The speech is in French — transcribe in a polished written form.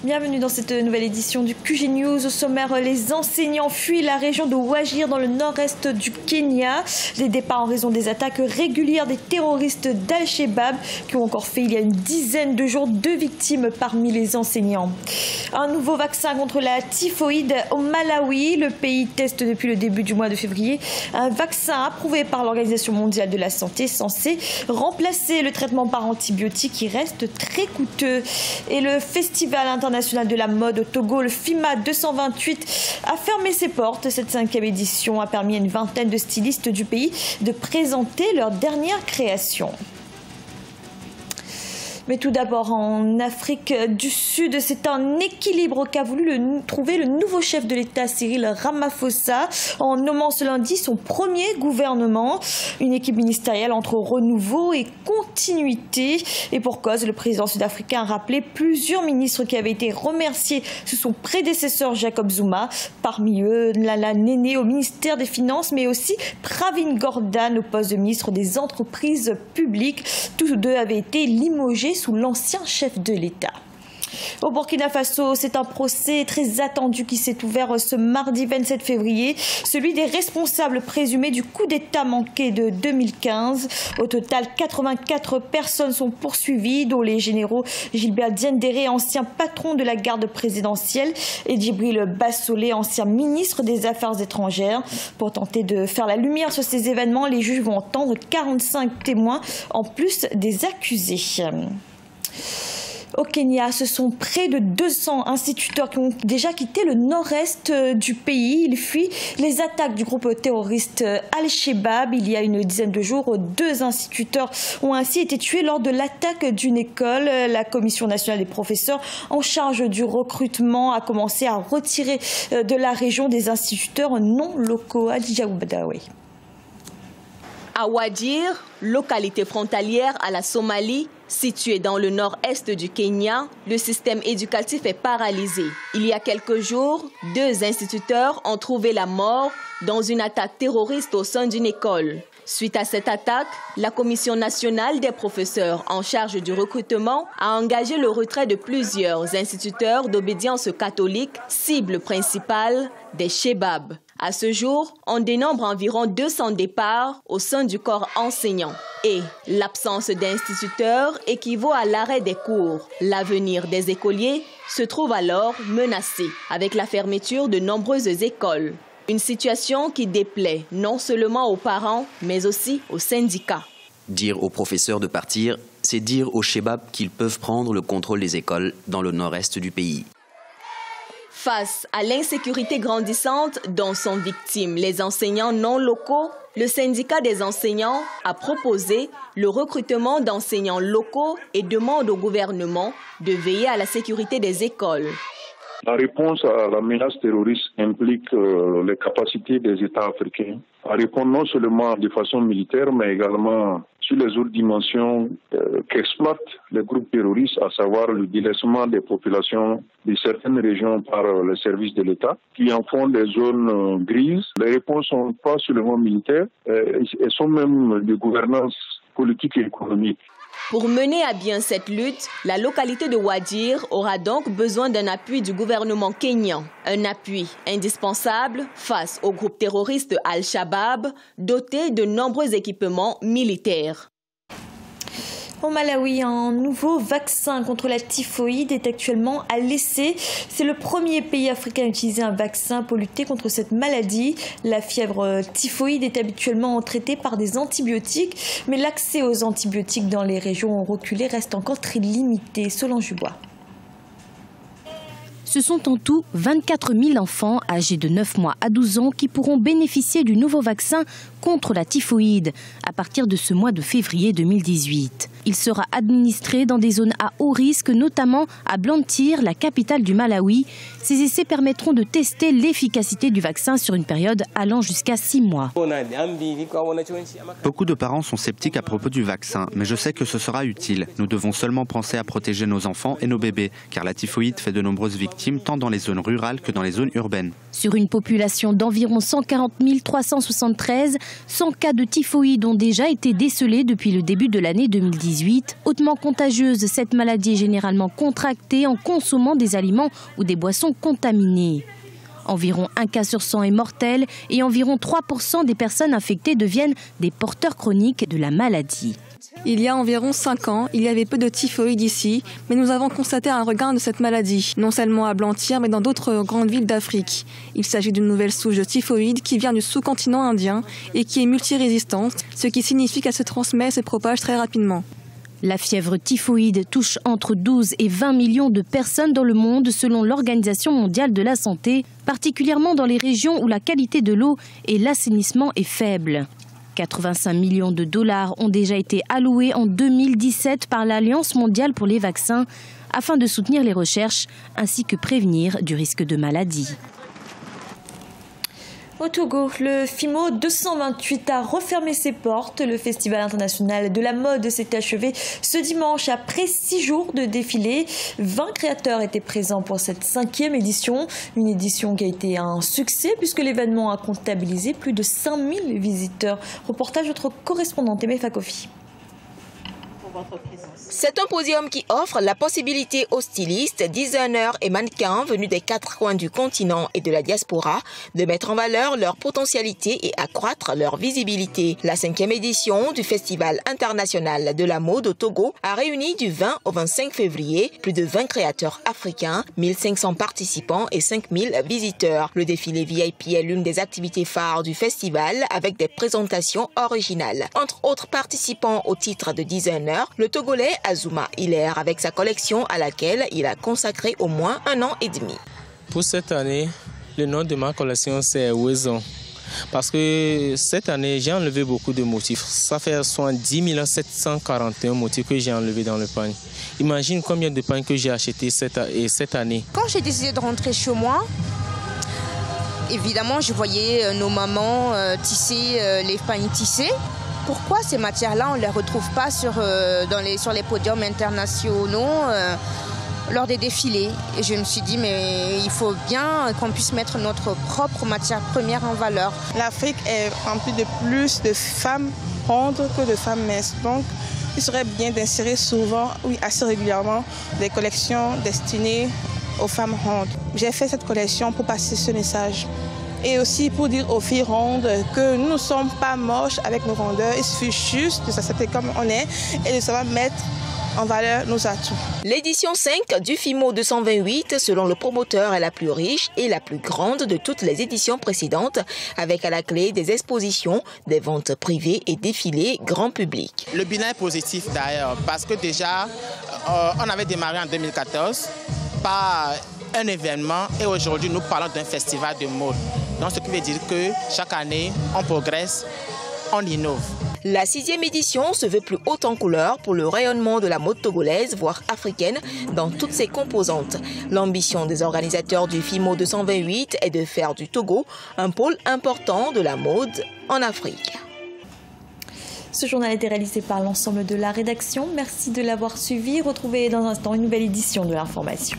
Bienvenue dans cette nouvelle édition du QG News. Au sommaire, les enseignants fuient la région de Wajir dans le nord-est du Kenya. Les départs en raison des attaques régulières des terroristes d'Al-Shabaab qui ont encore fait il y a une dizaine de jours 2 victimes parmi les enseignants. Un nouveau vaccin contre la typhoïde au Malawi. Le pays teste depuis le début du mois de février un vaccin approuvé par l'Organisation mondiale de la santé censé remplacer le traitement par antibiotiques qui reste très coûteux. Et le Festival international de la mode au Togo, le FIMA 228, a fermé ses portes. Cette 5e édition a permis à une vingtaine de stylistes du pays de présenter leurs dernières créations. Mais tout d'abord, en Afrique du Sud, c'est un équilibre qu'a voulu trouver le nouveau chef de l'État, Cyril Ramaphosa, en nommant ce lundi son premier gouvernement. Une équipe ministérielle entre renouveau et continuité. Et pour cause, le président sud-africain a rappelé plusieurs ministres qui avaient été remerciés sous son prédécesseur Jacob Zuma. Parmi eux, Lala Néné au ministère des Finances, mais aussi Pravin Gordhan au poste de ministre des Entreprises publiques. Tous deux avaient été limogés sous l'ancien chef de l'État. Au Burkina Faso, c'est un procès très attendu qui s'est ouvert ce mardi 27 février, celui des responsables présumés du coup d'État manqué de 2015. Au total, 84 personnes sont poursuivies, dont les généraux Gilbert Diendéré, ancien patron de la garde présidentielle, et Djibril Bassolé, ancien ministre des Affaires étrangères. Pour tenter de faire la lumière sur ces événements, les juges vont entendre 45 témoins en plus des accusés. Au Kenya, ce sont près de 200 instituteurs qui ont déjà quitté le nord-est du pays. Ils fuient les attaques du groupe terroriste Al-Shabaab. Il y a une dizaine de jours, 2 instituteurs ont ainsi été tués lors de l'attaque d'une école. La Commission nationale des professeurs en charge du recrutement a commencé à retirer de la région des instituteurs non locaux. Adja Oubadaoui. À Wajir, localité frontalière à la Somalie, située dans le nord-est du Kenya, le système éducatif est paralysé. Il y a quelques jours, 2 instituteurs ont trouvé la mort dans une attaque terroriste au sein d'une école. Suite à cette attaque, la Commission nationale des professeurs en charge du recrutement a engagé le retrait de plusieurs instituteurs d'obédience catholique, cible principale des Shabaab. À ce jour, on dénombre environ 200 départs au sein du corps enseignant. Et l'absence d'instituteurs équivaut à l'arrêt des cours. L'avenir des écoliers se trouve alors menacé avec la fermeture de nombreuses écoles. Une situation qui déplaît non seulement aux parents, mais aussi aux syndicats. Dire aux professeurs de partir, c'est dire aux Shabaab qu'ils peuvent prendre le contrôle des écoles dans le nord-est du pays. Face à l'insécurité grandissante dont sont victimes les enseignants non locaux, le syndicat des enseignants a proposé le recrutement d'enseignants locaux et demande au gouvernement de veiller à la sécurité des écoles. La réponse à la menace terroriste implique les capacités des États africains à répondre non seulement de façon militaire, mais également sur les autres dimensions qu'exploitent les groupes terroristes, à savoir le délaissement des populations de certaines régions par les services de l'État, qui en font des zones grises. Les réponses ne sont pas seulement militaires, elles sont même de gouvernance politique et économique. Pour mener à bien cette lutte, la localité de Wajir aura donc besoin d'un appui du gouvernement kényan. Un appui indispensable face au groupe terroriste Al-Shabaab, doté de nombreux équipements militaires. Au Malawi, un nouveau vaccin contre la typhoïde est actuellement à l'essai. C'est le premier pays africain à utiliser un vaccin pour lutter contre cette maladie. La fièvre typhoïde est habituellement traitée par des antibiotiques, mais l'accès aux antibiotiques dans les régions reculées reste encore très limité. Solange Dubois. Ce sont en tout 24 000 enfants âgés de 9 mois à 12 ans qui pourront bénéficier du nouveau vaccin contre la typhoïde à partir de ce mois de février 2018. Il sera administré dans des zones à haut risque, notamment à Blantyre, la capitale du Malawi. Ces essais permettront de tester l'efficacité du vaccin sur une période allant jusqu'à 6 mois. Beaucoup de parents sont sceptiques à propos du vaccin, mais je sais que ce sera utile. Nous devons seulement penser à protéger nos enfants et nos bébés, car la typhoïde fait de nombreuses victimes tant dans les zones rurales que dans les zones urbaines. Sur une population d'environ 140 373, 100 cas de typhoïde ont déjà été décelés depuis le début de l'année 2018. 2018. Hautement contagieuse, cette maladie est généralement contractée en consommant des aliments ou des boissons contaminées. Environ 1 cas sur 100 est mortel et environ 3% des personnes infectées deviennent des porteurs chroniques de la maladie. Il y a environ 5 ans, il y avait peu de typhoïde ici, mais nous avons constaté un regain de cette maladie, non seulement à Blantyre, mais dans d'autres grandes villes d'Afrique. Il s'agit d'une nouvelle souche de typhoïde qui vient du sous-continent indien et qui est multirésistante, ce qui signifie qu'elle se transmet et se propage très rapidement. La fièvre typhoïde touche entre 12 et 20 millions de personnes dans le monde selon l'Organisation mondiale de la santé, particulièrement dans les régions où la qualité de l'eau et l'assainissement est faible. 85 millions de dollars ont déjà été alloués en 2017 par l'Alliance mondiale pour les vaccins afin de soutenir les recherches ainsi que prévenir du risque de maladie. Au Togo, le FIMO 228 a refermé ses portes. Le Festival international de la mode s'est achevé ce dimanche après 6 jours de défilé. 20 créateurs étaient présents pour cette 5e édition. Une édition qui a été un succès puisque l'événement a comptabilisé plus de 5000 visiteurs. Reportage de notre correspondante Aimé Fakofi. C'est un podium qui offre la possibilité aux stylistes, designers et mannequins venus des 4 coins du continent et de la diaspora de mettre en valeur leur potentialité et accroître leur visibilité. La 5e édition du Festival international de la mode au Togo a réuni du 20 au 25 février plus de 20 créateurs africains, 1500 participants et 5000 visiteurs. Le défilé VIP est l'une des activités phares du festival avec des présentations originales. Entre autres participants au titre de designer, le Togolais Azuma Hiler avec sa collection à laquelle il a consacré au moins 1 an et demi. Pour cette année, le nom de ma collection c'est Wezon. Parce que cette année, j'ai enlevé beaucoup de motifs. Ça fait 70 741 motifs que j'ai enlevés dans le panier. Imagine combien de pagnes que j'ai acheté cette année. Quand j'ai décidé de rentrer chez moi, évidemment, je voyais nos mamans tisser les pagnes tissées. Pourquoi ces matières-là, on ne les retrouve pas sur les podiums internationaux lors des défilés? Et je me suis dit, mais il faut bien qu'on puisse mettre notre propre matière première en valeur. L'Afrique est remplie de plus de femmes rondes que de femmes minces. Donc, il serait bien d'insérer souvent, oui, assez régulièrement, des collections destinées aux femmes rondes. J'ai fait cette collection pour passer ce message. Et aussi pour dire aux filles rondes que nous ne sommes pas moches avec nos rondeurs. Il suffit juste de s'accepter comme on est et de savoir mettre en valeur nos atouts. L'édition 5 du FIMO 228, selon le promoteur, est la plus riche et la plus grande de toutes les éditions précédentes, avec à la clé des expositions, des ventes privées et défilés grand public. Le bilan est positif d'ailleurs, parce que déjà, on avait démarré en 2014 par un événement et aujourd'hui nous parlons d'un festival de mode. Donc ce qui veut dire que chaque année on progresse, on innove. La 6e édition se veut plus haute en couleur pour le rayonnement de la mode togolaise, voire africaine, dans toutes ses composantes. L'ambition des organisateurs du FIMO 228 est de faire du Togo un pôle important de la mode en Afrique. Ce journal a été réalisé par l'ensemble de la rédaction. Merci de l'avoir suivi. Retrouvez dans un instant une nouvelle édition de l'information.